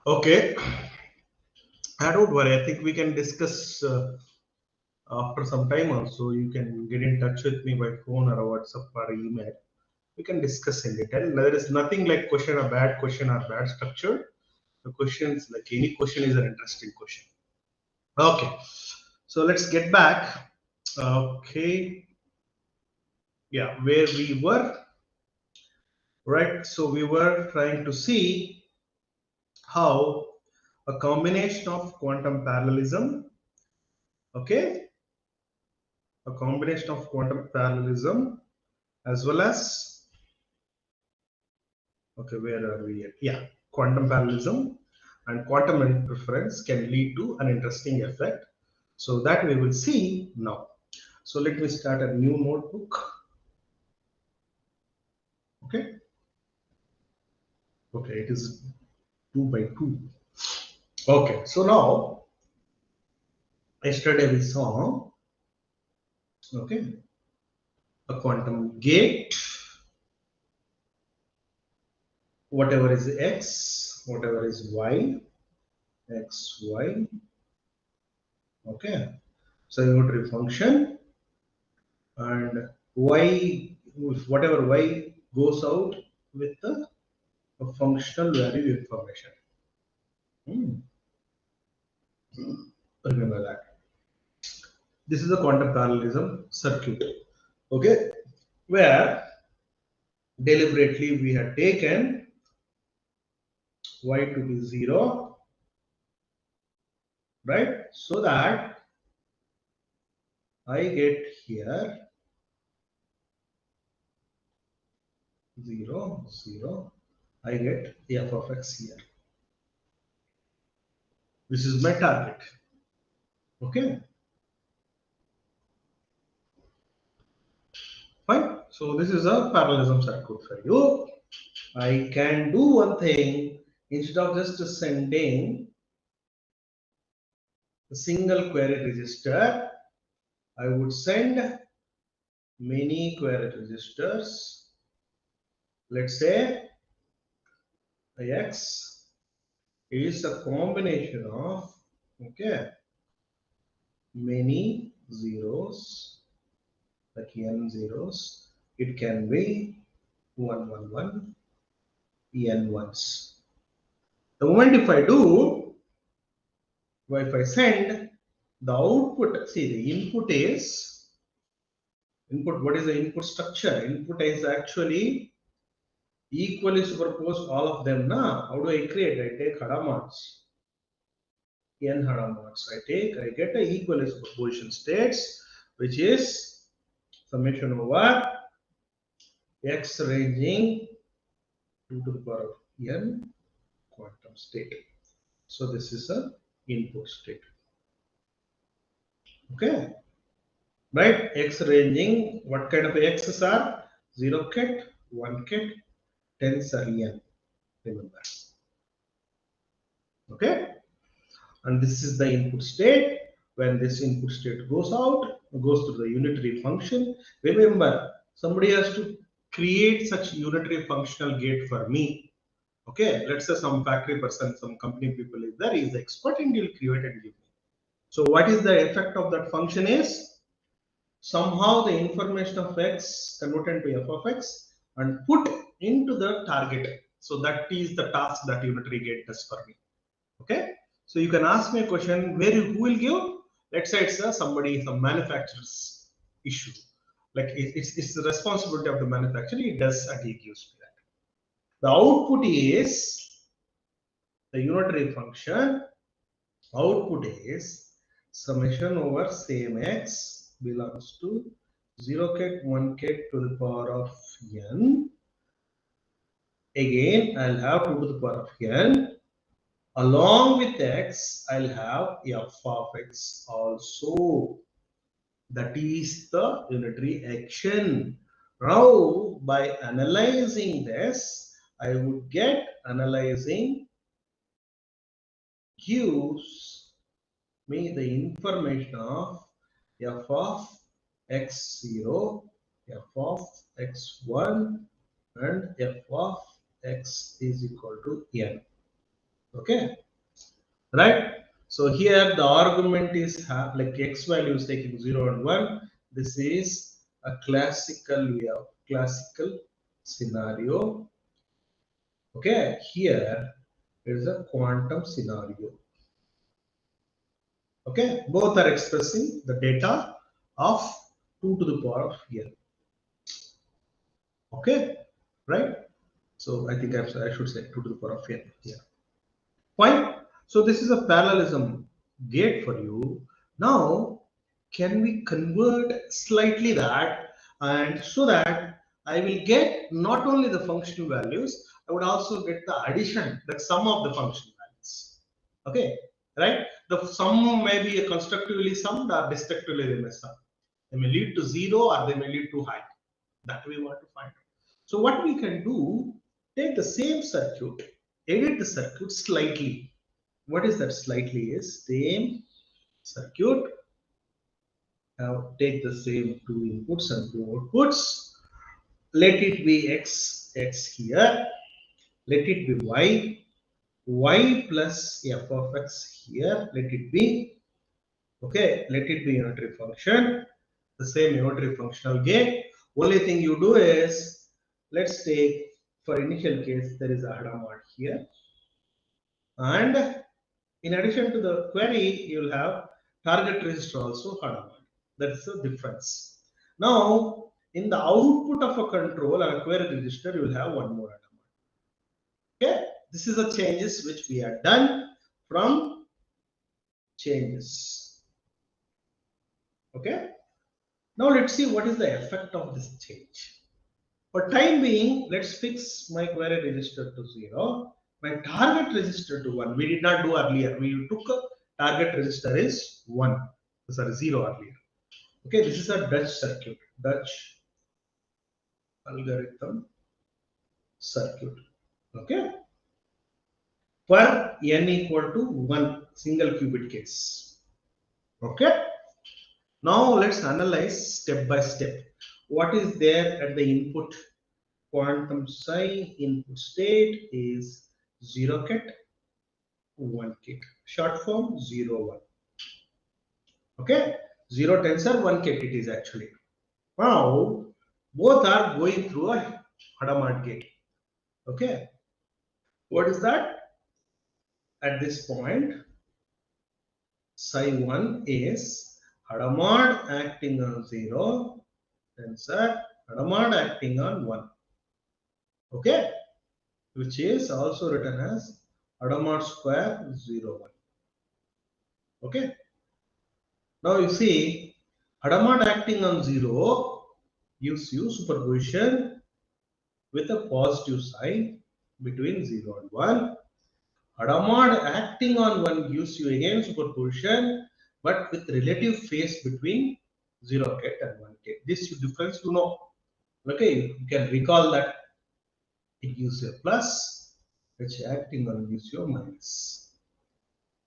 Okay, don't worry. I think we can discuss after some time also. You can get in touch with me by phone or WhatsApp or email. We can discuss in detail. There is nothing like question or bad question or bad structure. The questions, like any question, is an interesting question. Okay, so let's get back. Okay, yeah, where we were, right? So we were trying to see how a combination of quantum parallelism, okay, a combination of quantum parallelism as well as, okay, where are we at? Yeah, quantum parallelism and quantum interference can lead to an interesting effect. So that we will see now. So let me start a new notebook. Okay. Okay, it is 2 by 2. Okay, so now yesterday we saw, okay, a quantum gate, whatever is x, whatever is y, x, y, okay. So unitary function, and y, whatever y goes out with the functional value information. Remember that. This is a quantum parallelism circuit, okay, where deliberately we had taken y to be 0, right? So that I get here 0, 0. I get f of x here. This is my target. Okay, fine. So this is a parallelism circuit for you. I can do one thing. Instead of just sending a single query register, I would send many query registers. Let's say x is a combination of, okay, many zeros, like n zeros. It can be 1, 1, 1, n ones. The moment if I do, if I send the output, see the input is, input, what is the input structure? Input is actually equally superposed all of them. Now, how do I create? I take Hadamard's, n Hadamard's. I get a equally superposition states, which is summation over x ranging 2 to the power of n quantum state. So this is a input state. Okay, right? X ranging, what kind of x's are? 0 ket, 1 ket, 10s are n. Remember. Okay, and this is the input state. When this input state goes out, goes to the unitary function. Remember, somebody has to create such unitary functional gate for me. Okay, let's say some factory person, some company people is there, is expert, and he'll create and give me. So what is the effect of that function is somehow the information of x converted to f of x and put into the target. So that is the task that unitary gate does for me. Okay, so you can ask me a question where who will give. Let's say it's somebody, some manufacturer's issue. Like it's the responsibility of the manufacturer. He does and he gives me that. The output is the unitary function. Output is summation over same x belongs to 0 ket 1 ket to the power of n. Again, I'll have 2 to the power of n. Along with x, I'll have f of x also. That is the unitary action. Now, by analyzing this, I would get analyzing gives me the information of f of x0, f of x1, and f of x is equal to n. Okay, right? So here the argument is like x value is taking 0 and 1. This is a classical way of classical scenario. Okay, here it is a quantum scenario. Okay, both are expressing the data of 2 to the power of n. Okay, right? So I think I should say 2 to the power of n here. Fine. So this is a parallelism gate for you. Now, can we convert slightly that, and so that I will get not only the function values, I would also get the addition, the sum of the function values. Okay, right? The sum may be constructively summed or destructively they may sum. They may lead to 0 or they may lead to high. That we want to find. So what we can do, take the same circuit, edit the circuit slightly. What is that slightly is? Same circuit. Now take the same two inputs and two outputs. Let it be x here. Let it be y plus f of x here. Let it be, okay, let it be unitary function. The same unitary functional gate. Only thing you do is, let's take for initial case there is a Hadamard here, and in addition to the query you will have target register also Hadamard. That's the difference. Now in the output of a control and a query register you will have one more Hadamard. Okay, this is the changes which we have done from changes. Okay, now let's see what is the effect of this change. For time being, let's fix my query register to 0, my target register to 1. We did not do earlier. We took a target register is 1, sorry, 0 earlier. Okay, this is a Dutch circuit, Dutch algorithm circuit. Okay, for n equal to 1 single qubit case. Okay, now let's analyze step by step. What is there at the input? Quantum psi input state is 0 ket, 1 ket. Short form 0 1. Okay, 0 tensor 1 ket it is actually. Now both are going through a Hadamard gate. Okay, what is that? At this point, psi 1 is Hadamard acting on 0, tensor Hadamard acting on 1. Okay, which is also written as Hadamard square 0 1. Okay, now you see Hadamard acting on 0 gives you superposition with a positive sign between 0 and 1. Hadamard acting on 1 gives you again superposition but with relative phase between 0 ket and 1 ket. This difference you know. Okay, you can recall that it gives you a plus, which acting on gives you a minus.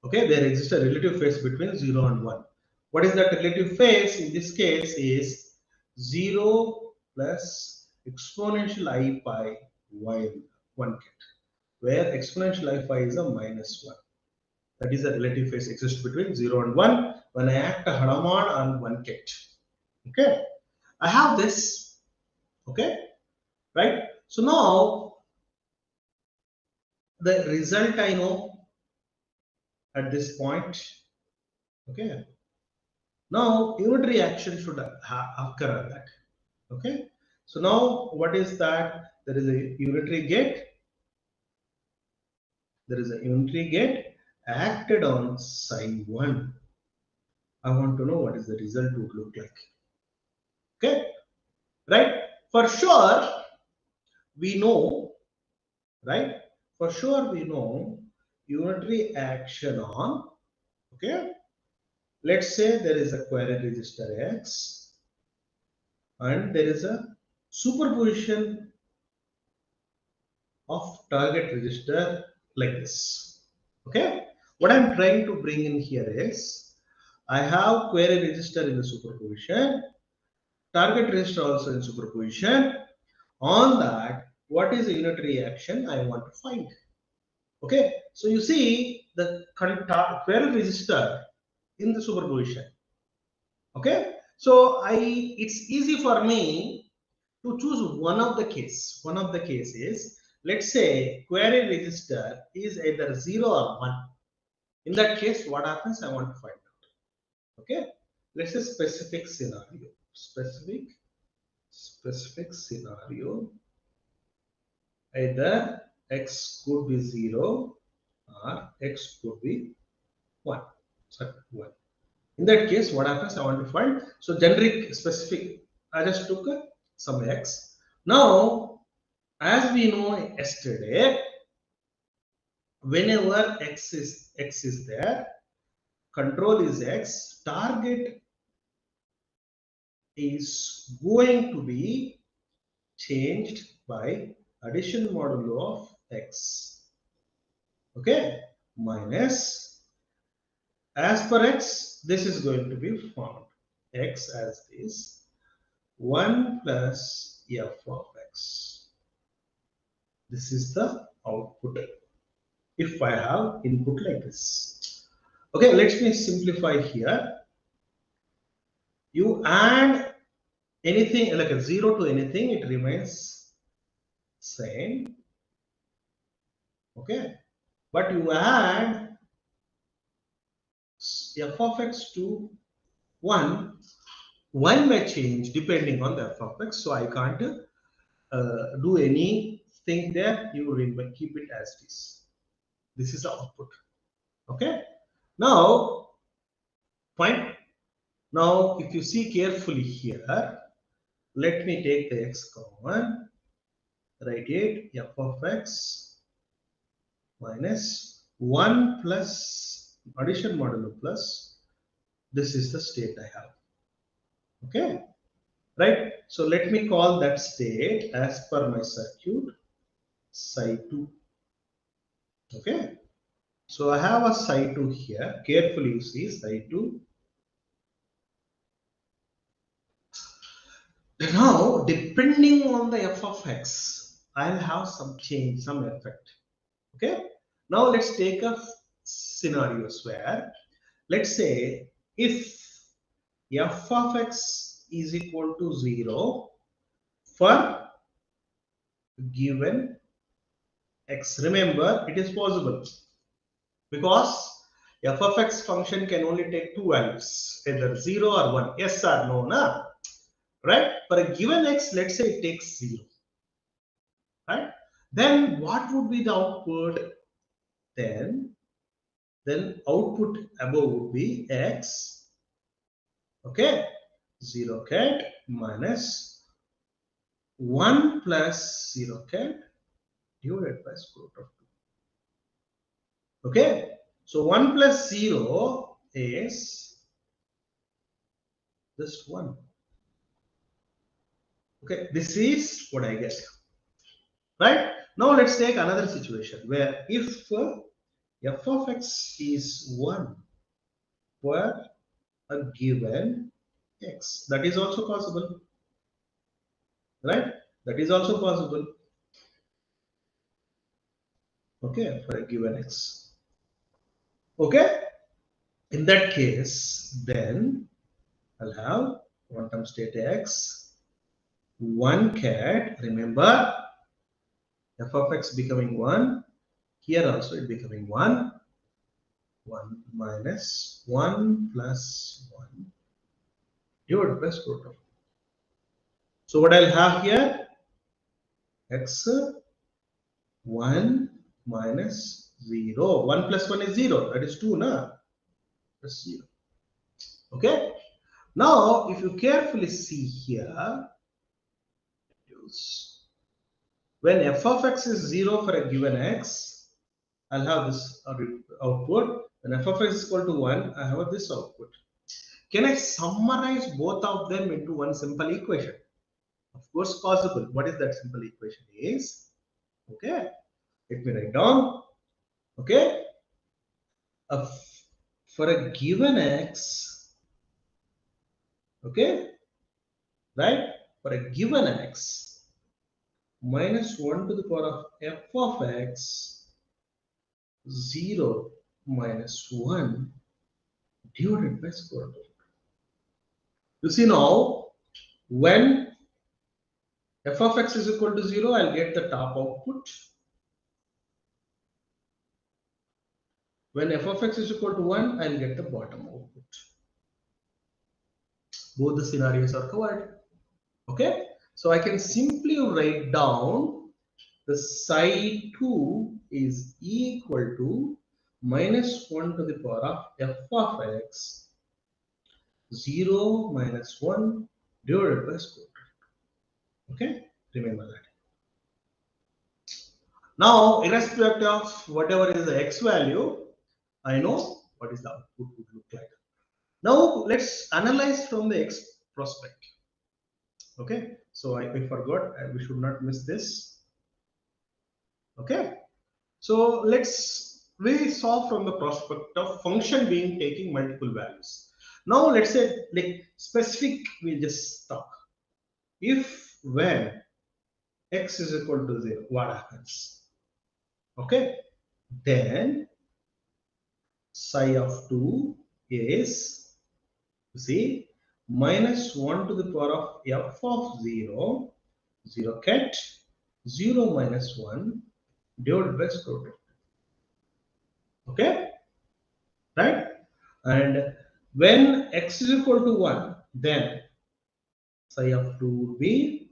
Okay, there exists a relative phase between 0 and 1. What is that relative phase? In this case is 0 plus exponential I pi y 1 ket, where exponential I pi is a minus 1. That is the relative phase exists between 0 and 1 when I act a Hadamard on 1 ket. Okay, I have this. Okay, right? So now the result I know at this point. Okay, now unitary action should occur on that. Okay, so now what is that? There is a unitary gate. There is a unitary gate acted on psi 1. I want to know what is the result would look like. Okay, right? For sure, we know, right? For sure, we know unitary action on, okay? Let's say there is a query register X and there is a superposition of target register like this. Okay, what I'm trying to bring in here is I have query register in the superposition, target register also in superposition. On that, what is the unitary action I want to find? Okay, so you see the query register in the superposition. Okay, so it's easy for me to choose one of the case. One of the cases, let's say query register is either 0 or 1. In that case, what happens? I want to find out. Okay, let's say specific scenario. Specific scenario. Either x could be 0 or x could be 1. Sorry, 1. In that case, what happens? I want to find. So generic specific. I just took some x. Now, as we know yesterday, whenever x is there, control is x, target is going to be changed by addition modulo of x. Okay, minus, as per x, this is going to be found x as is 1 plus f of x. This is the output if I have input like this. Okay, let me simplify here. You add anything like a 0 to anything, it remains same. Okay, but you add f of x to 1 may change depending on the f of x. So I can't do anything there. You will keep it as it is. This is the output. Okay, now fine. Now if you see carefully here, let me take the x common, write it f of x minus 1 plus addition modulo plus, this is the state I have. Okay, right? So let me call that state as per my circuit psi2. Okay, so I have a psi2 here. Carefully you see psi2. Now, depending on the f of x, I'll have some change, some effect. Okay. Now let's take a scenarios where, let's say, if f of x is equal to 0 for given x. Remember, it is possible because f of x function can only take two values, either 0 or 1. Yes or no, na? Right? For a given x, let's say it takes 0. Right? Then what would be the output? Then output above would be x. Okay, 0 cat minus 1 plus 0 cat divided by square root of 2. Okay, so 1 plus 0 is just 1. Okay, this is what I get. Right? Now let's take another situation where if f of x is 1 for a given x, that is also possible. Right? That is also possible. Okay, for a given x. Okay, in that case, then I'll have quantum state x 1 cat. Remember, f of x becoming 1. Here also it becoming 1. 1 minus 1 plus 1 divided by square root of 2. So what I'll have here, x 1 minus 0. 1 plus 1 is 0. That is 2, na? That's 0. Okay. Now, if you carefully see here, when f of x is 0 for a given x, I'll have this output. When f of x is equal to 1, I have this output. Can I summarize both of them into one simple equation? Of course, possible. What is that simple equation is? Okay, let me write down. Okay, for a given x, okay, right? For a given x, minus 1 to the power of f of x 0 minus 1 divided by square root. You see now, when f of x is equal to 0, I'll get the top output. When f of x is equal to 1, I'll get the bottom output. Both the scenarios are covered. Okay, so I can simply write down the psi2 is equal to minus 1 to the power of f of x 0 minus 1 divided by square root. Okay, remember that. Now, irrespective of whatever is the x value, I know what is the output would look like. Now, let's analyze from the x prospect. Okay, so I forgot, we should not miss this. Okay, so we saw from the prospect of function being taking multiple values. Now, let's say like specific, we'll just talk. If when x is equal to 0, what happens? Okay, then psi of 2 is, you see, minus 1 to the power of f of 0, 0 cat, 0 minus 1 divided by square root. Okay, right? And when x is equal to 1, then psi of 2 would be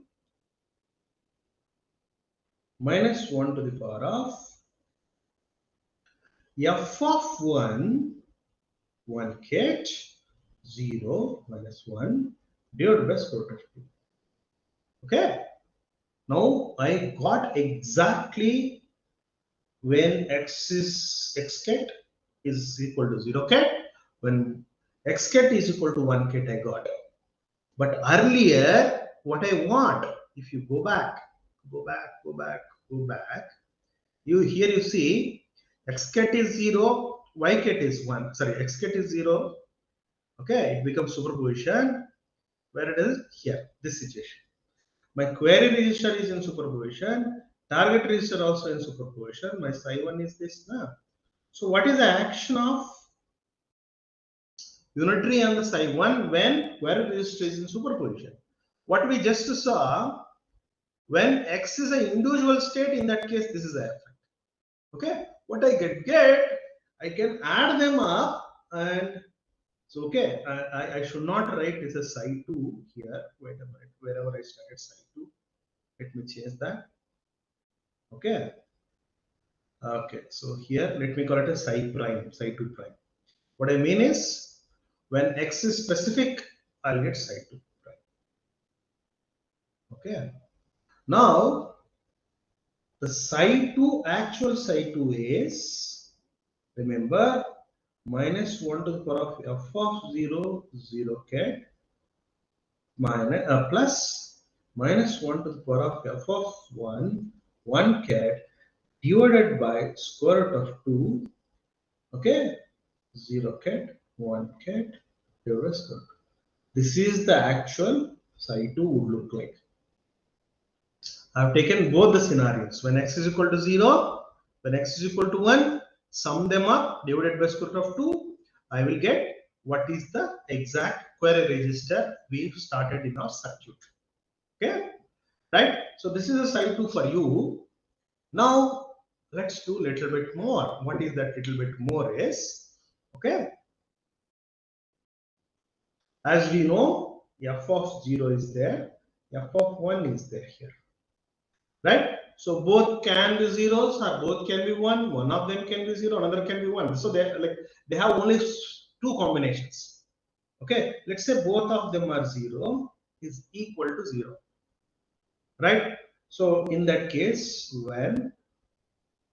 minus 1 to the power of f of 1, 1 cat, 0 minus 1 divided by square root of 2. Okay, now I got exactly when x cat is equal to 0 cat, when x cat is equal to 1 cat, I got. But earlier, what I want, if you go back, here you see x cat is 0, y cat is 1. Sorry, x cat is 0. Okay, it becomes superposition. Where it is here, this situation. My query register is in superposition. Target register also in superposition. My psi1 is this now. So what is the action of unitary and the psi1 when query register is in superposition? What we just saw, when x is an individual state, in that case, this is the effect. Okay, what I get, I can add them up, and so okay, I should not write this as psi2 here. Wait a minute, wherever I started psi2, let me change that. Okay. Okay, so here let me call it a psi prime, psi2 prime. What I mean is, when x is specific, I'll get psi2 prime. Okay. Now, the psi2, actual psi2 is, remember, minus 1 to the power of f of 0, 0 cat, minus, plus minus 1 to the power of f of 1, 1 cat, divided by square root of 2, okay, 0 cat, 1 cat, divided by square root. This is the actual psi2 would look like. I have taken both the scenarios. When x is equal to 0, when x is equal to 1, sum them up, divided by square root of 2, I will get what is the exact query register we started in our circuit. Okay, right? So this is a psi2 for you. Now let's do a little bit more. What is that little bit more is, okay, as we know, f of 0 is there, f of 1 is there here, right? So both can be zeros or both can be 1. One of them can be 0, another can be 1. So they have only two combinations. Okay, let's say both of them are 0 is equal to 0, right? So in that case, when,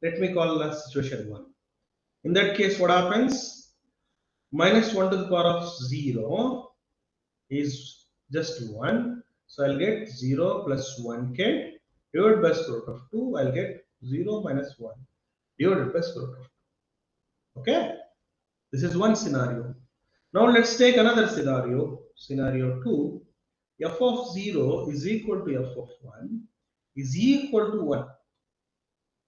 let me call the situation 1. In that case, what happens? Minus 1 to the power of 0 is just 1. So I'll get 0 plus 1 cat divided by square root of 2. I'll get 0 minus 1 divided by square root of 2. Okay, this is one scenario. Now let's take another scenario. Scenario 2. F of 0 is equal to f of 1 is equal to 1.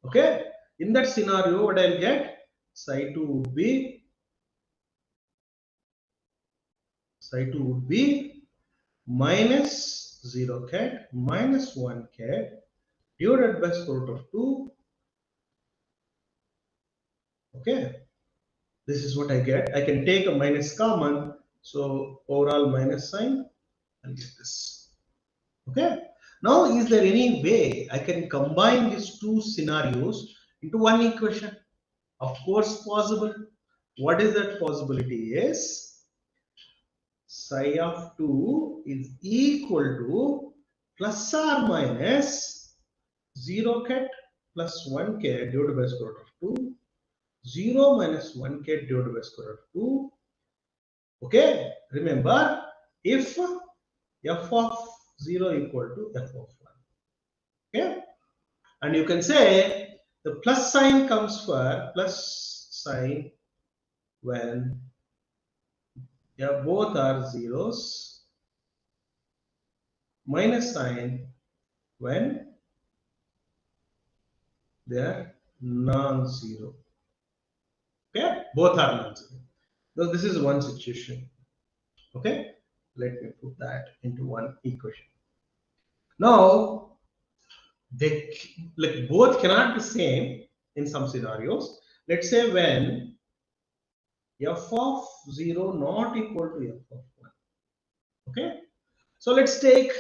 Okay, in that scenario, what I'll get? psi 2 would be minus 0 cat minus 1 cat divided by square root of 2. Okay, this is what I get. I can take a minus common, so overall minus sign, I'll get this. Okay, now is there any way I can combine these two scenarios into one equation? Of course possible. What is that possibility? Is psi of 2 is equal to plus or minus 0 cat plus 1 cat divided by square root of 2, 0 minus 1 cat divided by square root of 2. Okay, remember, if f of 0 equal to f of 1. Okay, and you can say the plus sign comes for plus sign when both are zeros, minus sign when they are non-zero. Okay, both are non-zero. So this is one situation. Okay, let me put that into one equation. Now they like both cannot be same in some scenarios. Let's say when f of 0 not equal to f of 1. Okay, so let's take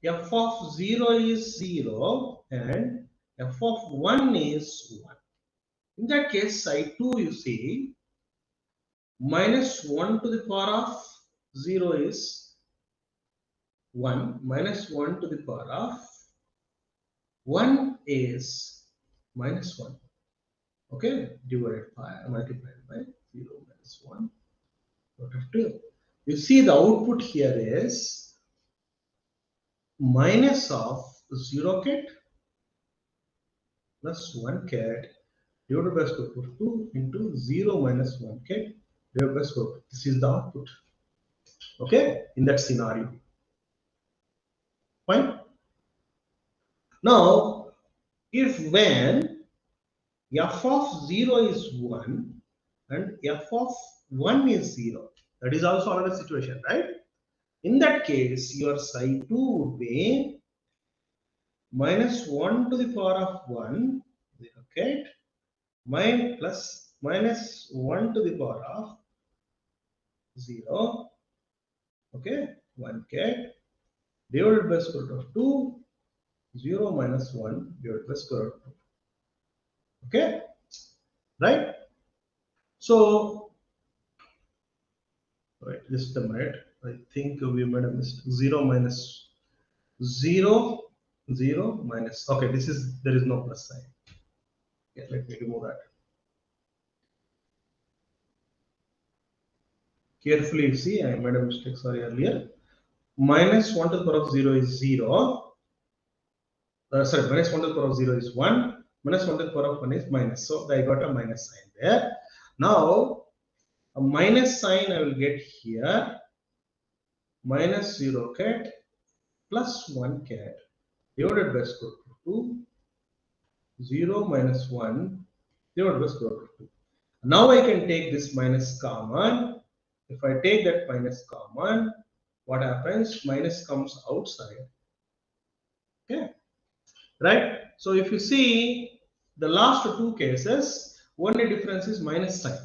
f of 0 is 0 and f of 1 is 1. In that case, psi 2, you see, minus 1 to the power of 0 is 1, minus 1 to the power of 1 is minus 1. Okay, divided by, multiplied by 0 minus 1 out of 2. You see the output here is minus of 0 cat plus 1 cat divided by square root of 2 into 0 minus 1 cat divided by square root. This is the output. Okay, in that scenario. Fine. Now, if when f of 0 is 1 and f of 1 is 0, that is also another situation, right? In that case, your psi 2 would be minus 1 to the power of 1, 0 cat, minus 1 to the power of 0, okay, 1 cat, divided by square root of 2, 0 minus 1 divided by square root of 2. Okay, right? So, right, just a minute. I think we made a mistake. 0 minus 0, 0 minus. Okay, this is, there is no plus sign. Yeah, let me remove that. Carefully, you see, I made a mistake, sorry, earlier. Minus 1 to the power of 0 is 0. Sorry, minus 1 to the power of 0 is 1. Minus 1 to the power of 1 is minus. So I got a minus sign there. Now, a minus sign I will get here. Minus 0 cat plus 1 cat divided by square root of 2. 0 minus 1 divided by square root of 2. Now I can take this minus common. If I take that minus common, what happens? Minus comes outside. Okay, right? So if you see the last two cases, only difference is minus sign.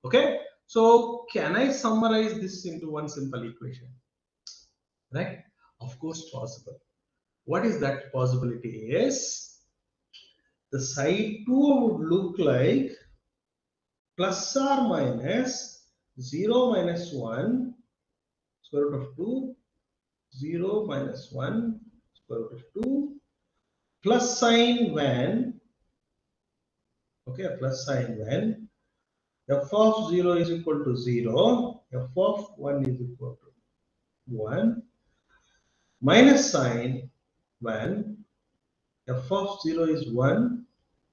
Okay, so can I summarize this into one simple equation? Right? Of course possible. What is that possibility is? The psi 2 would look like plus or minus 0 minus 1 square root of 2, 0 minus 1 square root of 2, plus sign when, okay, plus sign when f of 0 is equal to 0, f of 1 is equal to 1, minus sign when f of 0 is 1,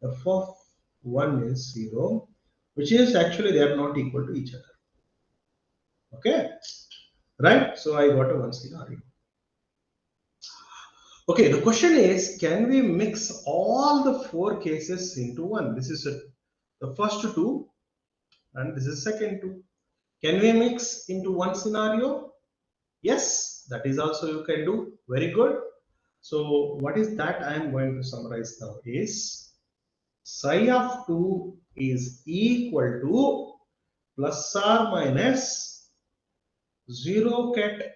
f of 1 is 0, which is actually they are not equal to each other. Okay, right? So I got a one scenario. Okay, the question is, can we mix all the four cases into one? This is a the first two, and this is second two. Can we mix into one scenario? Yes, that is also you can do. Very good. So what is that I am going to summarize now is psi of 2 is equal to plus or minus 0 ket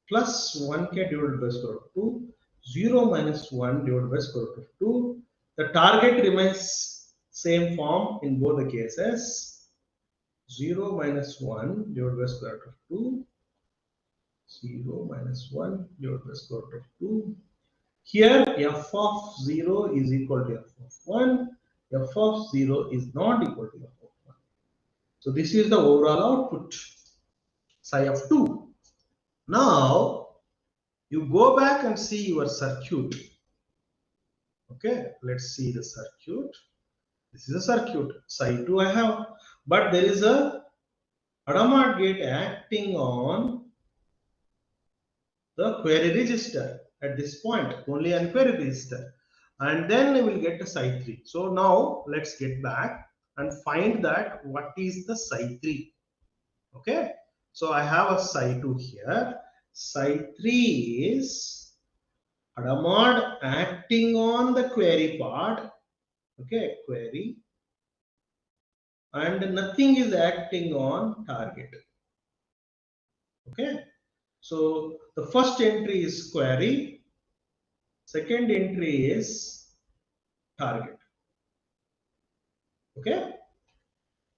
plus 1 ket divided by square root of 2, 0 minus 1 divided by square root of 2. The target remains same form in both the cases. 0 minus 1 divided by square root of 2, 0 minus 1 divided by square root of 2. Here f of 0 is equal to f of 1, f of 0 is not equal to f of 1. So this is the overall output, psi of 2. Now you go back and see your circuit. Okay, let's see the circuit. This is a circuit, psi 2 I have, but there is a Hadamard gate acting on the query register at this point, only on query register, and then we will get to psi 3. So now let's get back and find that what is the psi 3. Okay, so I have a psi 2 here. Psi 3 is Hadamard acting on the query part. Okay, query, and nothing is acting on target. Okay, so the first entry is query, second entry is target. Okay,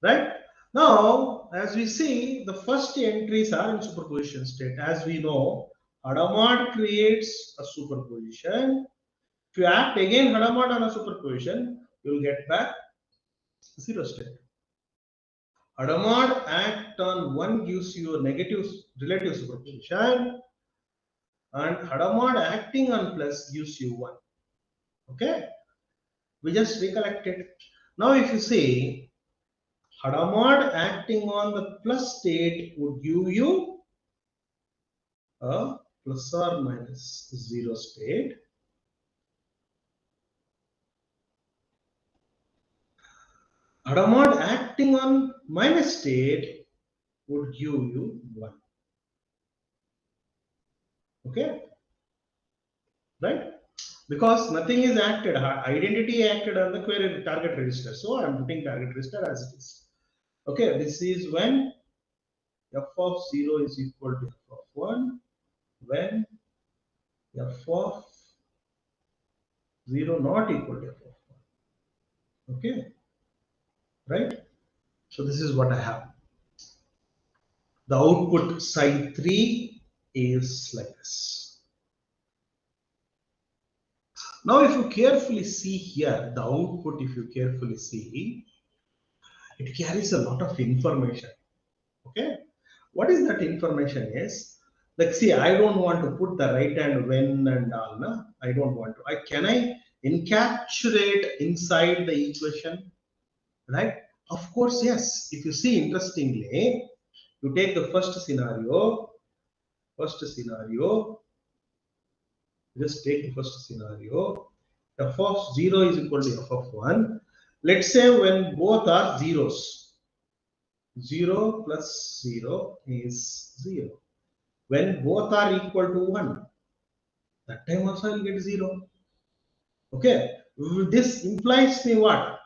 right? Now, as we see, the first entries are in superposition state. As we know, Hadamard creates a superposition. If you act again Hadamard on a superposition, you will get back zero state. Hadamard act on one gives you a negative relative superposition, and Hadamard acting on plus gives you 1. Okay, we just recollected. Now if you say Hadamard acting on the plus state would give you a plus or minus 0 state. Hadamard acting on minus state would give you 1. Okay, right? Because nothing is acted, identity acted on the query target register. So I am putting target register as it is. Okay, this is when f of 0 is equal to f of 1, when f of 0 not equal to f of 1. Okay, right? So this is what I have. The output psi 3 is like this. Now if you carefully see here, the output, if you carefully see, it carries a lot of information. Okay, what is that information is? Like, see, I don't want to put the right and when and all. No? I don't want to. Can I encapsulate inside the equation? Right? Of course, yes. If you see, interestingly, you take the first scenario. Just take the first scenario. F of 0 is equal to f of 1. Let's say when both are zeros. 0 plus 0 is 0. When both are equal to 1, that time also I will get 0. Okay, this implies me what?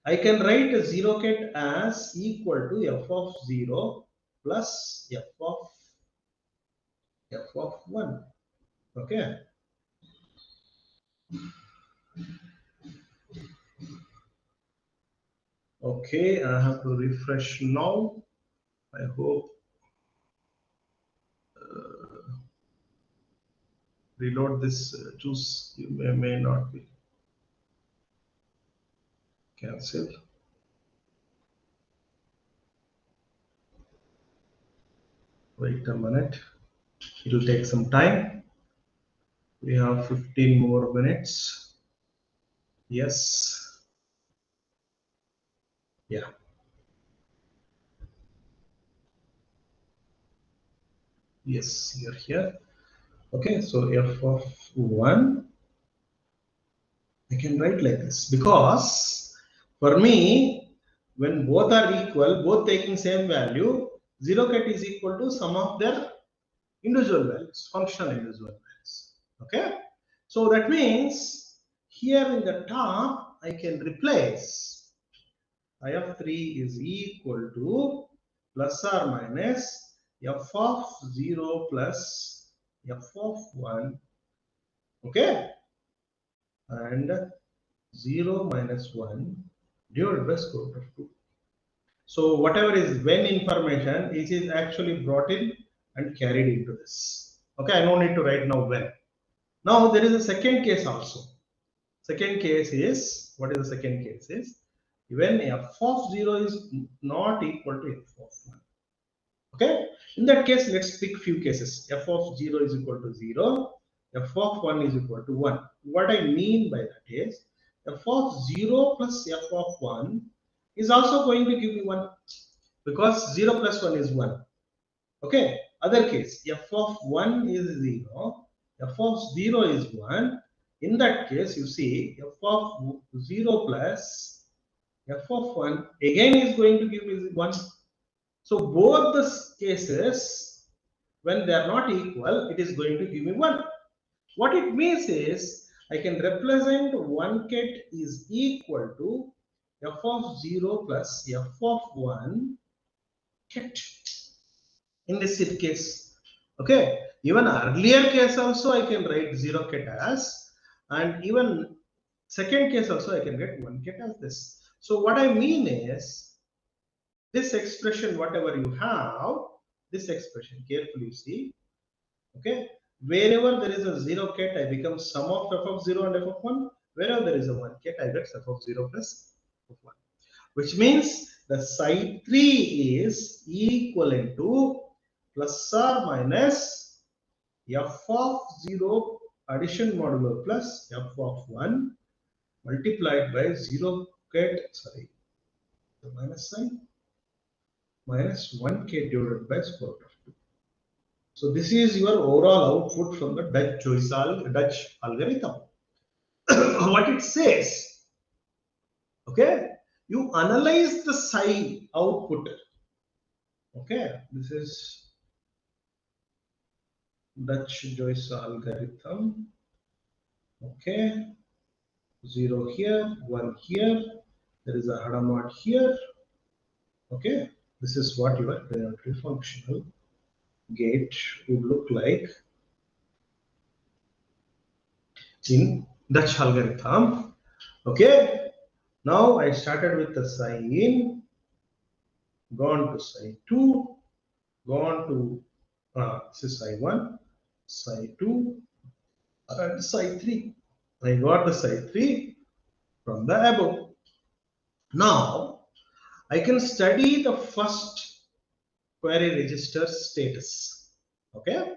I can write a 0 ket as equal to f of 0 plus f of 1. Okay. Okay, I have to refresh now. I hope. Reload this, choose, you may not be. Cancel. Wait a minute. It will take some time. We have 15 more minutes. Yes. Yeah. Yes, you're here. Okay, so f of 1, I can write like this because for me, when both are equal, both taking same value, 0 ket is equal to sum of their individual values, functional individual values. Okay, so that means here in the top I can replace I of 3 is equal to plus or minus f of 0 plus f of 1, okay, and 0 minus 1 divided by square root of 2. So whatever is when information, it is actually brought in and carried into this. Okay, I don't need to write now when. Now there is a second case also. Second case is, what is the second case is, when f of 0 is not equal to f of 1. Okay, in that case, let's pick few cases. F of 0 is equal to 0, f of 1 is equal to 1. What I mean by that is, f of 0 plus f of 1 is also going to give me 1, because 0 plus 1 is 1. Okay, other case, f of 1 is 0, f of 0 is 1. In that case, you see, f of 0 plus f of 1 again is going to give me 1. So both the cases, when they are not equal, it is going to give me 1. What it means is, I can represent 1 ket is equal to f of 0 plus f of 1 ket in this case. Okay, even earlier case also I can write 0 ket as, and even second case also I can get 1 ket as this. So what I mean is, this expression, whatever you have, this expression, carefully you see, okay, wherever there is a 0 ket, I become sum of f of 0 and f of 1. Wherever there is a 1 ket, I get f of 0 plus f of 1. Which means the psi 3 is equivalent to plus or minus f of 0 addition modulo plus f of 1 multiplied by 0 ket, sorry, the minus sign, minus 1 k divided by square root of 2. So this is your overall output from the Dutch algorithm. What it says, okay, you analyze the psi output. Okay, this is Dutch Joyce algorithm. Okay, 0 here, 1 here, there is a Hadamard here. Okay, this is what your geometry functional gate would look like in Dutch algorithm. Okay, now I started with the psi in, gone to psi 2, gone to this is psi 1, psi 2, and psi 3. I got the psi 3 from the above. Now I can study the first query register status. Okay,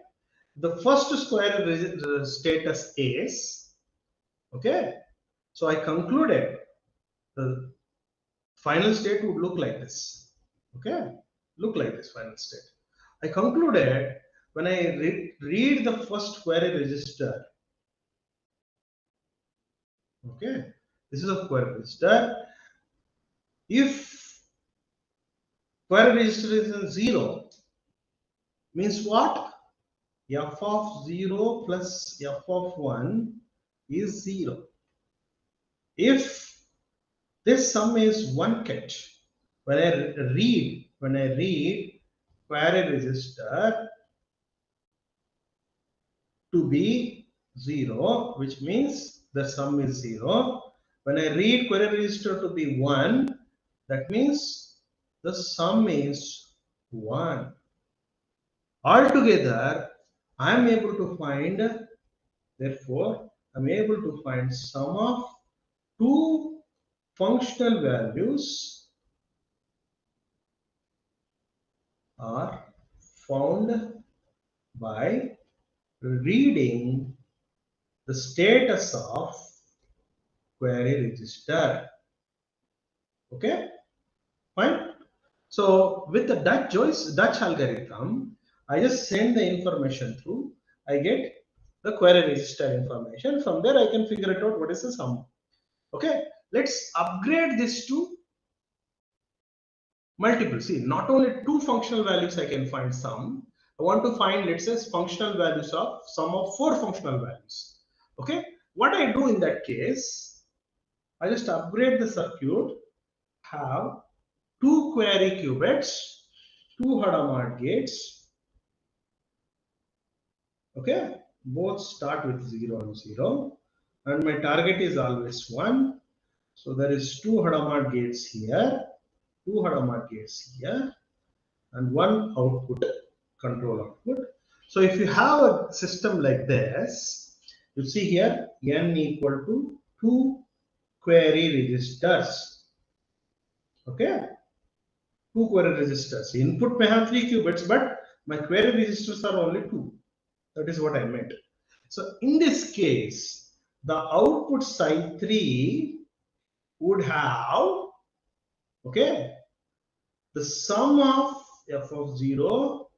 the first query status is, okay, so I concluded the final state would look like this. Okay, look like this final state. I concluded when I read the first query register. Okay, this is a query register. If query register is in 0, means what? F of 0 plus f of 1 is 0. If this sum is 1 ket, when I read query register to be 0, which means the sum is 0. When I read query register to be 1, that means the sum is 1. Altogether, I am able to find, therefore, I am able to find sum of two functional values are found by reading the status of query register. Okay, fine. So with the Dutch algorithm, I just send the information through. I get the query register information. From there, I can figure it out what is the sum. Okay, let's upgrade this to multiple. See, not only two functional values I can find sum. I want to find, let's say, functional values of sum of four functional values. Okay, what I do in that case, I just upgrade the circuit, have two query qubits, two Hadamard gates. Okay, both start with 0 and 0, and my target is always 1. So there is two Hadamard gates here, two Hadamard gates here, and one output, control output. So if you have a system like this, you see here n equal to 2 query registers. Okay, 2 query registers. Input may have 3 qubits, but my query registers are only 2. That is what I meant. So in this case, the output side 3 would have, okay, the sum of f of 0,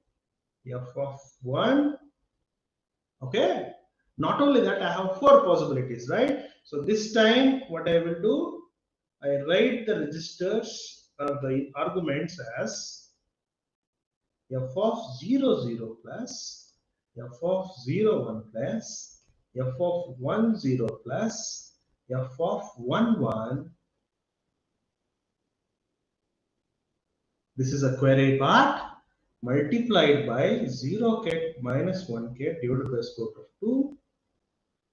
f of 1. Okay, not only that, I have 4 possibilities, right? So this time what I will do, I write the registers or the arguments as f of 0 0 plus, f of 0 1 plus, f of 1 0 plus, f of 1 1. This is a query part multiplied by 0 ket minus 1 ket divided by square root of 2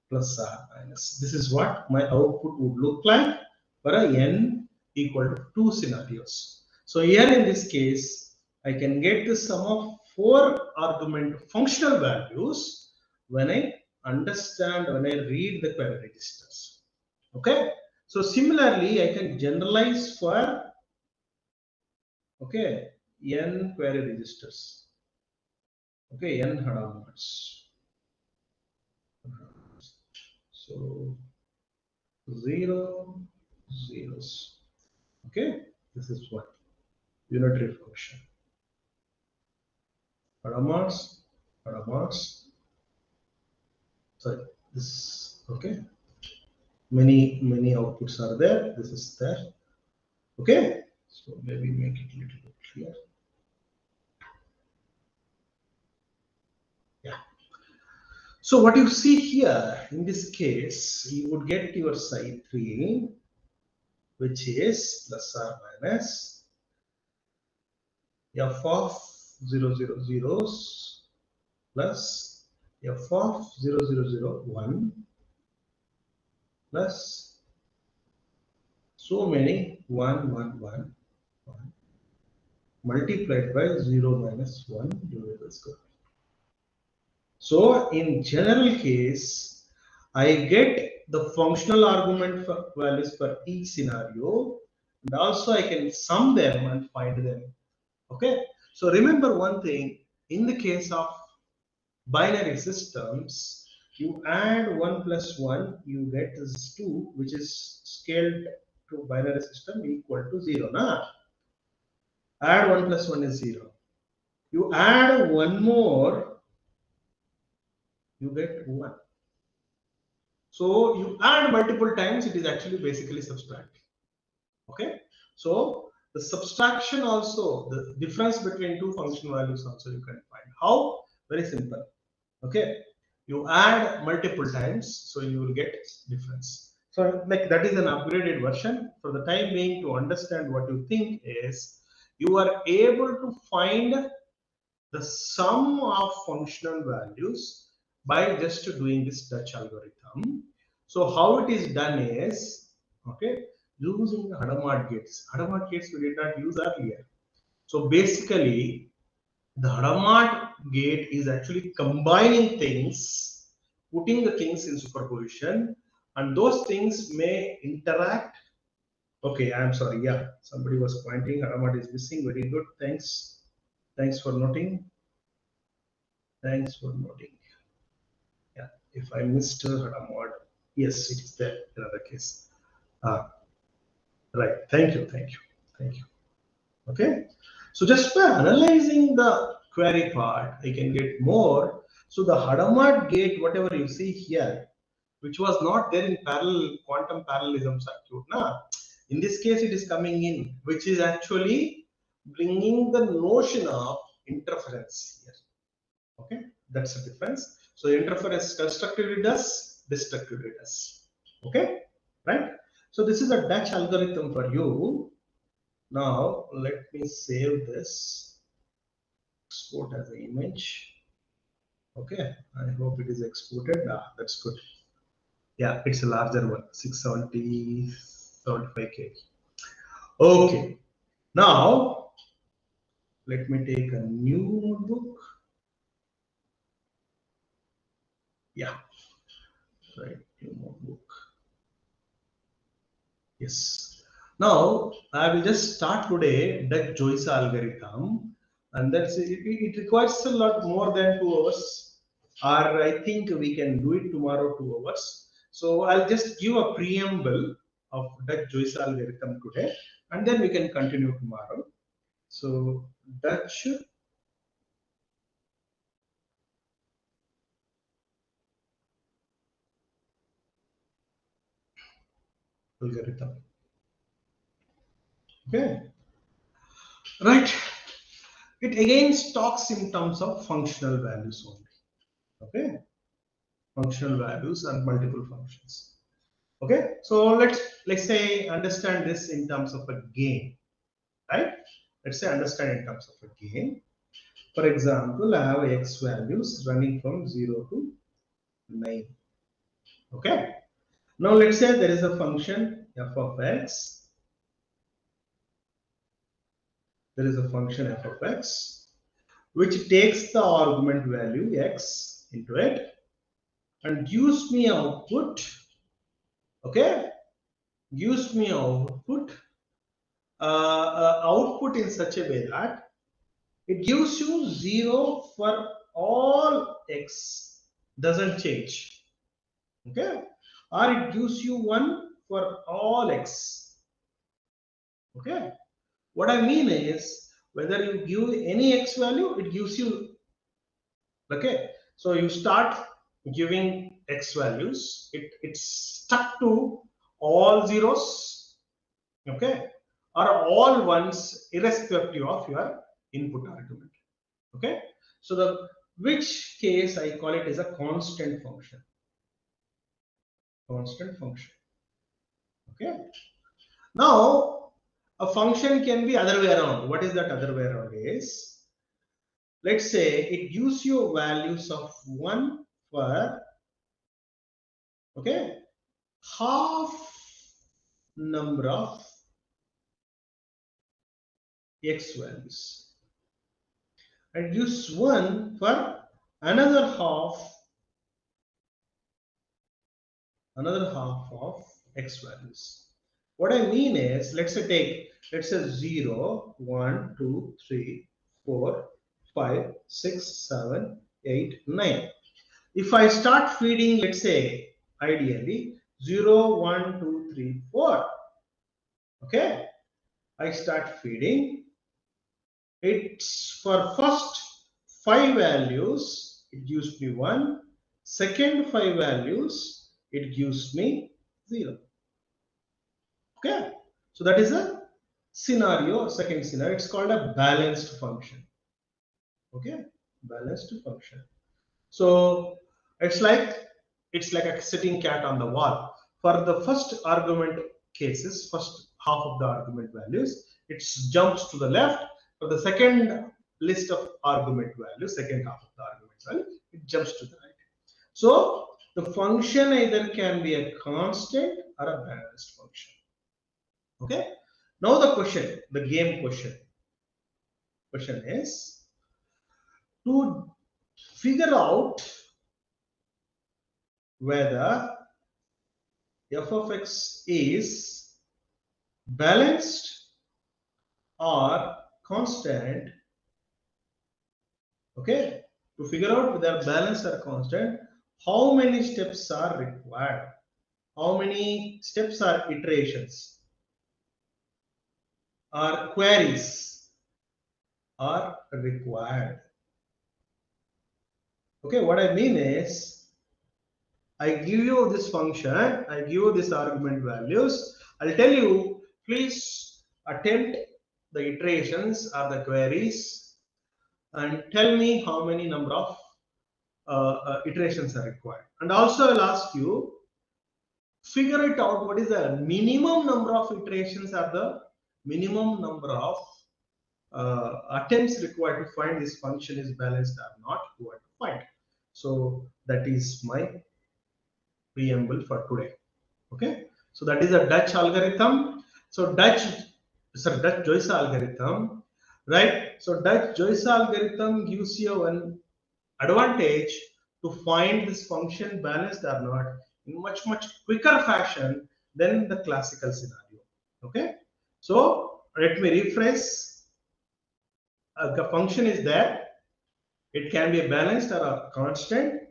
plus r minus. This is what my output would look like for a n equal to 2 scenarios. So here in this case, I can get the sum of 4 argument functional values when I understand, when I read the query registers. Okay. So similarly, I can generalize for, okay, n query registers. Okay, n Hadamards. So 0 zeros. Okay, this is what unitary function. Hadamards. Sorry, this, okay. Many outputs are there. This is there. Okay, so maybe make it a little bit clear. Yeah. So what you see here in this case, you would get your side 3, which is plus or minus f of 0 0 zeros plus f of 0 0 0 1 plus so many 1 1 1 1 multiplied by 0 minus 1 divided by square. So in general case, I get the functional argument for values for each scenario, and also I can sum them and find them. Okay, so remember one thing, in the case of binary systems, you add 1 plus 1, you get this 2, which is scaled to binary system equal to 0. Nah? Add 1 plus 1 is 0. You add one more, you get 1. So you add multiple times, it is actually basically subtracting. Okay, so the subtraction also, the difference between two function values also you can find. How? Very simple. Okay, you add multiple times, so you will get difference. So like that is an upgraded version. For the time being, to understand what you think is, you are able to find the sum of functional values by just doing this Dutch algorithm. So how it is done is, okay, using the Hadamard gates. Hadamard gates we did not use earlier. So basically, the Hadamard gate is actually combining things, putting the things in superposition, and those things may interact. Okay, I'm sorry. Yeah, somebody was pointing. Hadamard is missing. Very good. Thanks. Thanks for noting. Thanks for noting. Yeah, if I missed Hadamard, yes, it is there in other case. Right. Thank you. Okay. So just by analyzing the query part, I can get more. So the Hadamard gate, whatever you see here, which was not there in parallel quantum parallelism circuit, na? In this case, it is coming in, which is actually bringing the notion of interference here. Okay, that's the difference. So interference constructively does, destructively does. Okay, right? So this is a Dutch algorithm for you. Now let me save this, export as an image. Okay, I hope it is exported. Ah, that's good. Yeah, it's a larger one, 670, 75K. Okay, now let me take a new notebook. Yeah, right, new notebook. Yes. Now I will just start today that Joyce algorithm, and that's it requires a lot more than 2 hours, or I think we can do it tomorrow 2 hours. So I'll just give a preamble of that Joyce algorithm today, and then we can continue tomorrow. So Dutch algorithm. Okay, right. It again talks in terms of functional values only. Okay, functional values and multiple functions. Okay, so let's say understand this in terms of a game, right? Let's say understand in terms of a game. For example, I have x values running from 0 to 9. Okay, now let's say there is a function f of x. There is a function f of x which takes the argument value x into it and gives me output. Okay, gives me output in such a way that it gives you 0 for all x, doesn't change. Okay, or it gives you 1 for all x. Okay, what I mean is whether you give any x value, it gives you. Okay, so you start giving x values, it's stuck to all zeros. Okay, or all ones irrespective of your input argument. Okay, so the which case I call it as a constant function. Constant function. Okay, now a function can be other way around. What is that other way around is, let's say it gives you values of 1 for, okay, half number of x values and gives 1 for another half of x values. What I mean is, let's say 0, 1, 2, 3, 4, 5, 6, 7, 8, 9. If I start feeding, let's say ideally 0, 1, 2, 3, 4. Okay, I start feeding. It's for first 5 values, it gives me 1. Second 5 values, it gives me 0. Okay, so that is a scenario, second scenario. It's called a balanced function. Okay, balanced function. So it's like a sitting cat on the wall. For the first argument cases, first half of the argument values, it jumps to the left. For the second list of argument values, second half of the argument value, it jumps to the right. So the function either can be a constant or a balanced function. Okay. Now the question, the game question is to figure out whether f of x is balanced or constant. Okay, to figure out whether balanced or constant, how many steps are required? How many steps are iterations or queries are required? Okay, what I mean is, I give you this function, I give you this argument values. I'll tell you, please attempt the iterations or the queries and tell me how many number of iterations are required. And also I'll ask you, figure it out what is the minimum number of iterations or the minimum number of attempts required to find this function is balanced or not. You have to find. So that is my preamble for today. Okay, so that is a Dutch algorithm. So Dutch Joyce algorithm, right? So Dutch Joyce algorithm gives you an advantage to find this function balanced or not in much quicker fashion than the classical scenario. Okay, so let me rephrase. The function is that it can be a balanced or a constant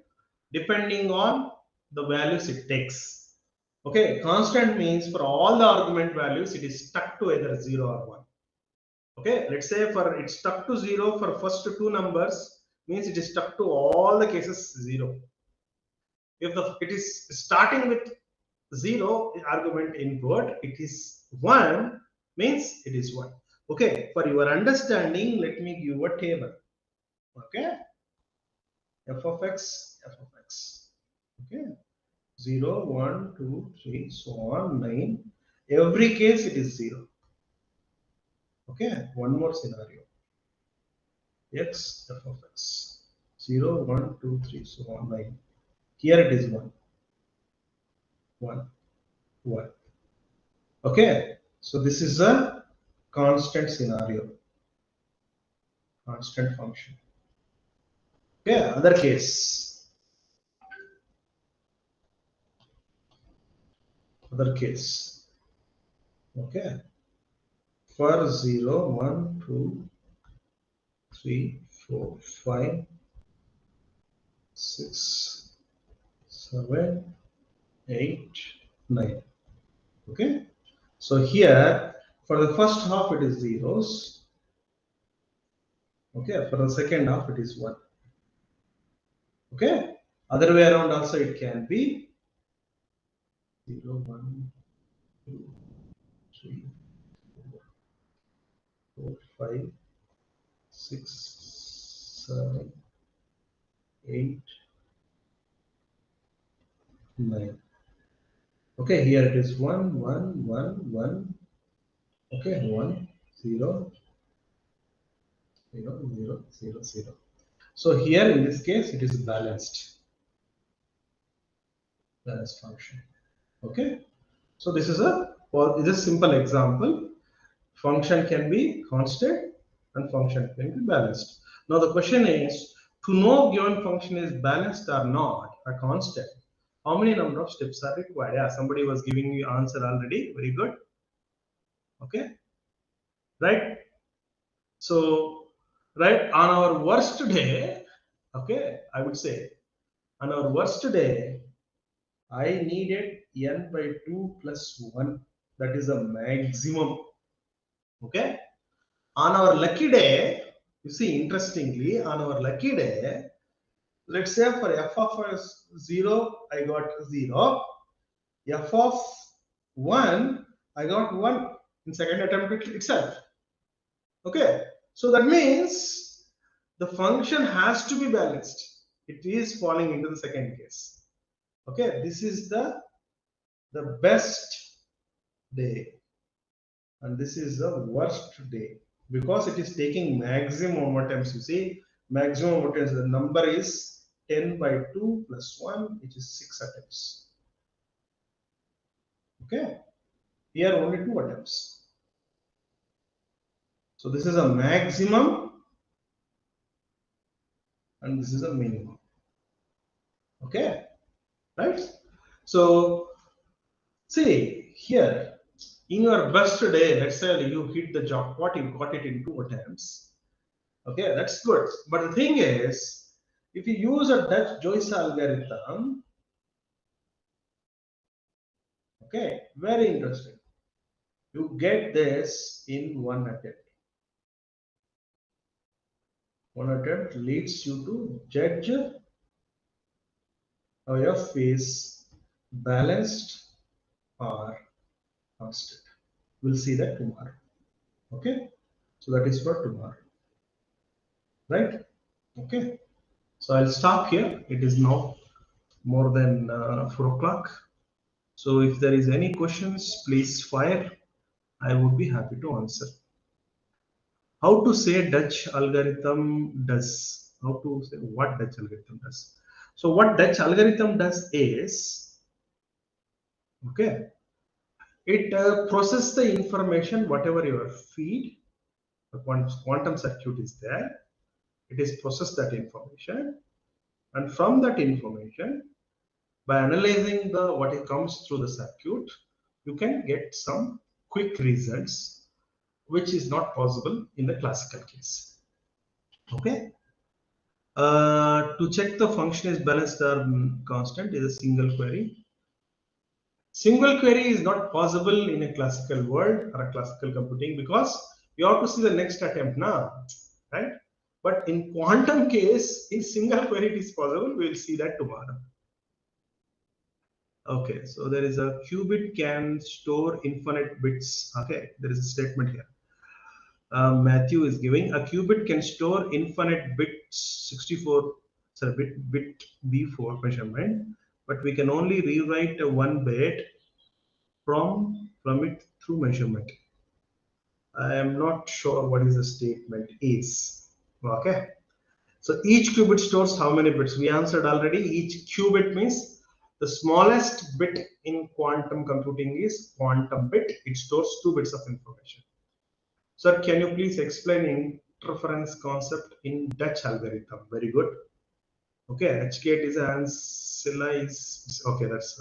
depending on the values it takes. Okay, constant means for all the argument values it is stuck to either 0 or 1. Okay, let's say for it's stuck to 0 for first two numbers, means it is stuck to all the cases 0. If it is starting with 0 argument input, it is 1, means it is 1. Okay, for your understanding, let me give a table. Okay, f of x, okay, 0, 1, 2, 3, so on, 9. Every case it is 0. Okay, one more scenario. X, f of x, 0, 1, 2, 3, so on, 9. Here it is 1, 1, 1. Okay, so this is a constant scenario, constant function. Okay, other case, okay, for 0, 1, 2, 3, 4, 5, 6, 7, 8, 9. Okay, so here for the first half it is zeros. Okay, for the second half it is 1. Okay, other way around also it can be 0, 1, 2, 3, 4, 5, 6, 7, 8, 9. Okay, here it is 1, 1, 1, 1. Okay, 1, 0, 0, 0, 0, 0. So here in this case it is balanced function. Okay, so this is a simple example. Function can be constant and function can be balanced. Now the question is, to know given function is balanced or not, a constant, how many number of steps are required? Yeah, somebody was giving you answer already. Very good. Okay, right? So, right, on our worst day, okay, I would say on our worst day, I needed n by 2 plus 1. That is the maximum. Okay, on our lucky day, you see, interestingly, on our lucky day, let's say for f of 0, I got 0. F of 1, I got 1 in second attempt itself. Okay, so that means the function has to be balanced. It is falling into the second case. Okay, this is the best day, and this is the worst day, because it is taking maximum attempts. You see, maximum attempts, the number is 10 by 2 plus 1, which is 6 attempts. Okay, here only 2 attempts. So this is a maximum and this is a minimum. Okay, right? So see here, in your best day, let's say you hit the jackpot, you got it in 2 attempts. Okay, that's good. But the thing is, if you use a Dutch Joyce algorithm, okay, very interesting. You get this in 1 attempt. 1 attempt leads you to judge how your face balanced or constant. We'll see that tomorrow. Okay. So that is for tomorrow, right? Okay. So I'll stop here. It is now more than 4 o'clock. So if there is any questions, please fire. I would be happy to answer. How to say Dutch algorithm does? How to say what Dutch algorithm does? So what Dutch algorithm does is, okay, it processes the information, whatever your feed, the quantum circuit is there. It is process that information, and from that information, by analyzing the what it comes through the circuit, you can get some quick results, which is not possible in the classical case. Okay. To check the function is balanced or constant is a single query. Single query is not possible in a classical world or a classical computing because you have to see the next attempt now, right? But in quantum case, in single query it is possible. We will see that tomorrow. Okay, so there is a qubit can store infinite bits. Okay, there is a statement here. Matthew is giving a qubit can store infinite bits 64 sorry bit b4 measurement, but we can only rewrite a one bit from it through measurement. I am not sure what is the statement is. Okay, so each qubit stores how many bits? We answered already. Each qubit means the smallest bit in quantum computing is quantum bit. It stores 2 bits of information. Sir, can you please explain interference concept in Dutch algorithm? Very good. Okay, HK designs is okay. That's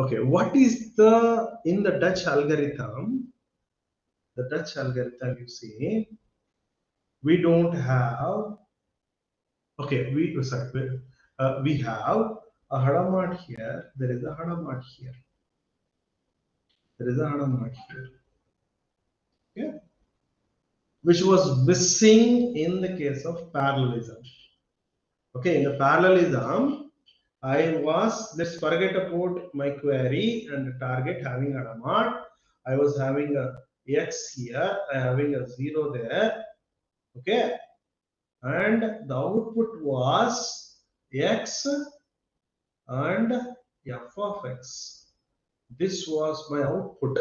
okay. What is the in the Dutch algorithm? The Dutch algorithm, you see, we don't have. Okay, we have a Hadamard here. There is a Hadamard here. There is a Hadamard here. Yeah, which was missing in the case of parallelism. Okay, in the parallelism, let's forget about my query and the target having a mart. I was having a x here, I having a 0 there. Okay, and the output was x and f of x. This was my output.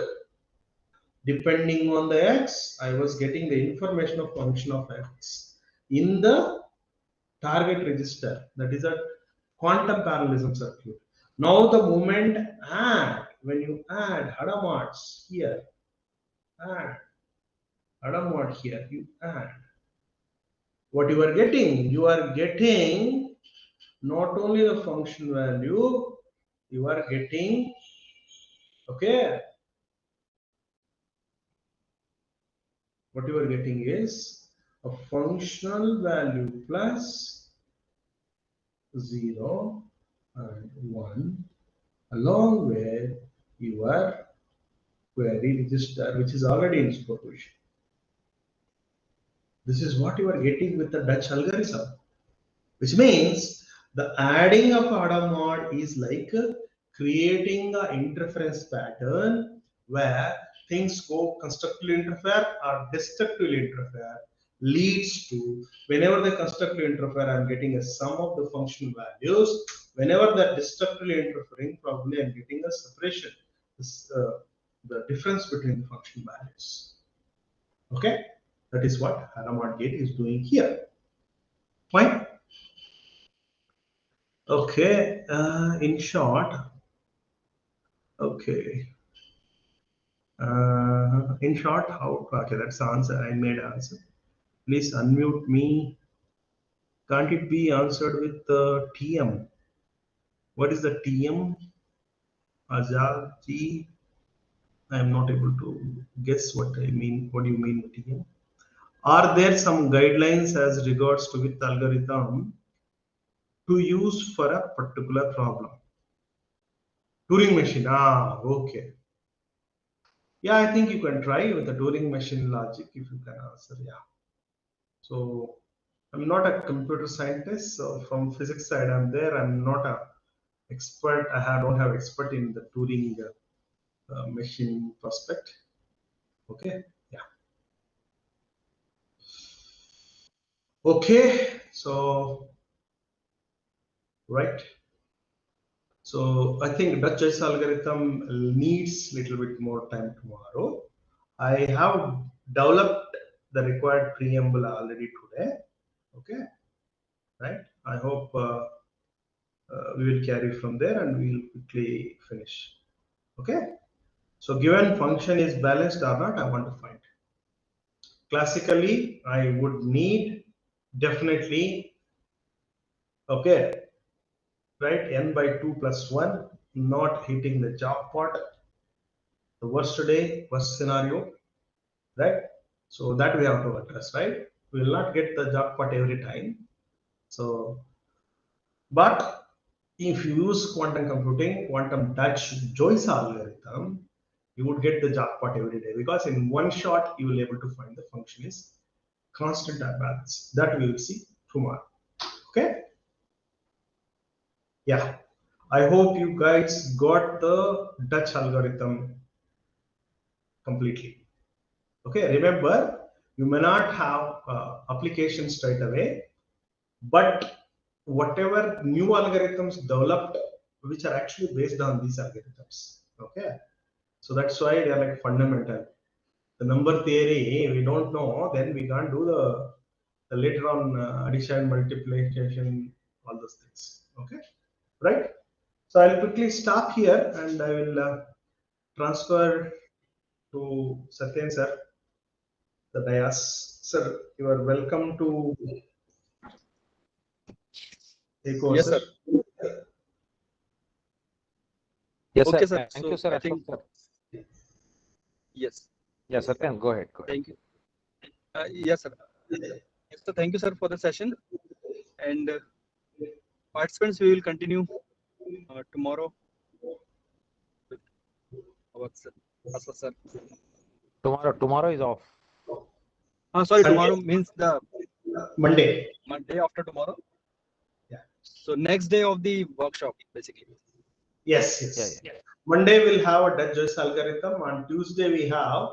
Depending on the x, I was getting the information of function of x in the target register. That is a quantum parallelism circuit. Now the moment add, when you add Hadamards here, add Hadamard here, you add. What you are getting not only the function value, you are getting, okay, what you are getting is a functional value plus 0 and 1 along with your query register, which is already in superposition. This is what you are getting with the Dutch algorithm, which means the adding of Hadamard is like creating an interference pattern where things go constructively interfere or destructively interfere, leads to whenever they constructively interfere, I'm getting a sum of the function values. Whenever they're destructively interfering, probably I'm getting a separation, the difference between the function values. Okay, that is what Hadamard gate is doing here. Fine. Okay, in short, okay. In short, how? Okay, that's the answer. I made answer. Please unmute me. Can't it be answered with TM? What is the TM? Ajaji. I am not able to guess what I mean. What do you mean with TM? Are there some guidelines as regards to with algorithm to use for a particular problem? Turing machine. Ah, okay. Yeah, I think you can try with the Turing machine logic if you can answer. Yeah. So I'm not a computer scientist. So from physics side, I'm there. I'm not a expert. Don't have expert in the Turing machine prospect. Okay. Yeah. Okay, so right. So I think Dutch choice algorithm needs little bit more time tomorrow. I have developed the required preamble already today. Okay, right. I hope we will carry from there and we will quickly finish. Okay. So given function is balanced or not, I want to find. Classically, I would need definitely, okay, right, n by 2 plus 1, not hitting the jackpot, the worst day, worst scenario, right? So that we have to address, right? We will not get the jackpot every time. So, but if you use quantum computing, quantum Dutch Joyce algorithm, you would get the jackpot every day because in one shot you will able to find the function is constant or balanced. That we will see tomorrow. Okay? Yeah. I hope you guys got the Dutch algorithm completely. Okay, remember, you may not have application straight away, but whatever new algorithms developed, which are actually based on these algorithms. Okay, so that's why they are like fundamental. The number theory, we don't know, then we can't do the later on addition, multiplication, all those things. Okay, right? So I'll quickly stop here and I will transfer to Satyen sir, the dais. Sir, you are welcome to take over, Yes, sir. sir. Yes, Okay, sir. sir. Thank So you, sir. I Ashok, think sir. yes. Yes, Satyan, go ahead. Go ahead. Thank you. Yes, sir. Yes, sir. Thank you, sir, for the session. And participants, we will continue tomorrow with our sir. Tomorrow is off. Sorry, Sunday, tomorrow means the Monday. Monday after tomorrow. Yeah. So next day of the workshop, basically. Yes, Yeah, yes. yeah. Monday we'll have a Dutch Joyce algorithm. On Tuesday we have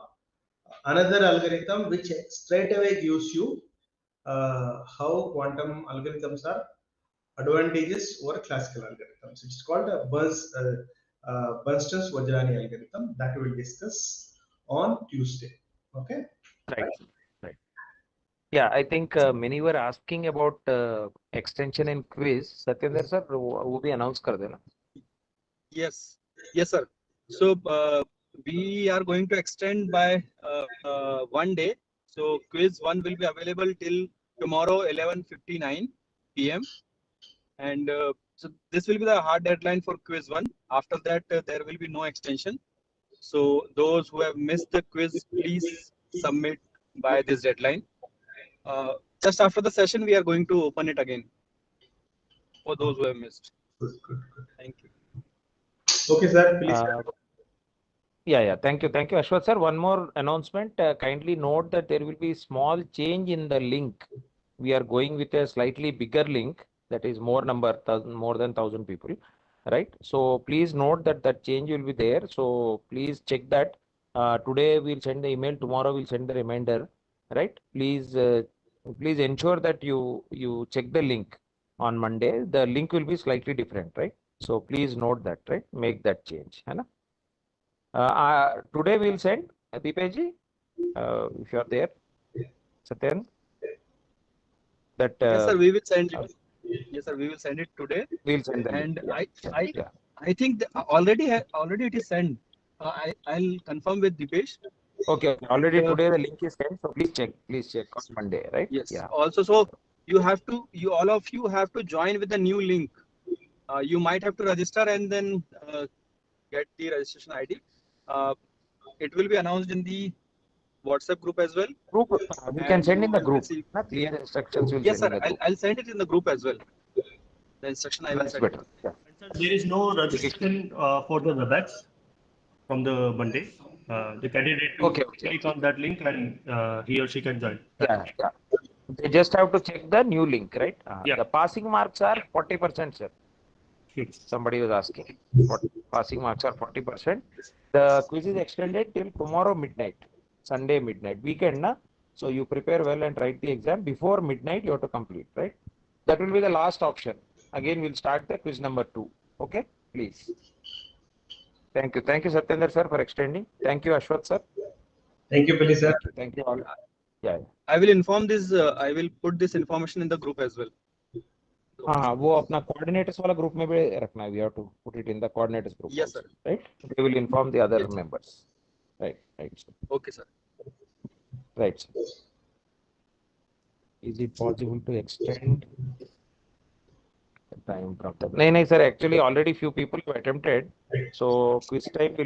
another algorithm which straight away gives you how quantum algorithms are advantageous over classical algorithms. It's called a Bernstein's Vajrani algorithm that we will discuss on Tuesday. Okay. Right. Right. Yeah, I think many were asking about extension and quiz. Satyendra sir, वो भी announce कर देना. Yes. Yes, sir. So we are going to extend by 1 day. So quiz 1 will be available till tomorrow 11:59 p.m. And so this will be the hard deadline for quiz 1. After that, there will be no extension. So those who have missed the quiz, please submit by this deadline. Just after the session, we are going to open it again for those who have missed. Good, good, good. Thank you. Okay, sir. Please. Yeah. Thank you, Ashwat sir. One more announcement. Kindly note that there will be small change in the link. We are going with a slightly bigger link, that is more than 1,000 people, right? So please note that that change will be there. So please check that. Today we'll send the email. Tomorrow we'll send the reminder, right? Please ensure that you check the link on Monday. The link will be slightly different, right? So please note that, right? Make that change. है ना? Today we'll send Deepeji, if you are there, Satyan. That Yes, sir. We will send it. Yes, sir. We will send it today. we'll send the link. And Yeah. I think already it is sent. I'll confirm with Dipesh. Okay. Already today the link is sent, so please check. Please check on Monday, right? Yes. Yeah. Also, so all of you have to join with the new link. You might have to register and then get the registration ID. It will be announced in the WhatsApp group as well. Group. We can And send you in the will group. receive. Clear instructions will Yes, send sir. in the group. I'll send it in the group as well. The instruction I will That's send. better. Yeah. There is no registration for the WebEx from the Monday. The candidate to Okay. click on that link and he or she can join. Yeah. They just have to check the new link, right? Yeah. The passing marks are 40%, sir. Somebody was asking. Passing marks are 40%. The quiz is extended till tomorrow midnight, Sunday midnight, weekend, na? So you prepare well and write the exam before midnight. You have to complete, right? That will be the last option. Again, we'll start the quiz number 2. Okay, please. Thank you, Satyendra sir, for extending. Thank you, Ashwath sir. Thank you, Billy sir. Thank you all. Yeah. I will inform this. I will put this information in the group as well. हाँ वो अपना coordinators वाला group में भी रखना है. We have to put it in the coordinators group. Yes, also, sir. Right? They will inform the other Yes, sir. members. Right. Sir. Okay, sir. Right. Sir. Is it possible to extend the time from the? No, sir. Actually, already few people have attempted. So quiz time will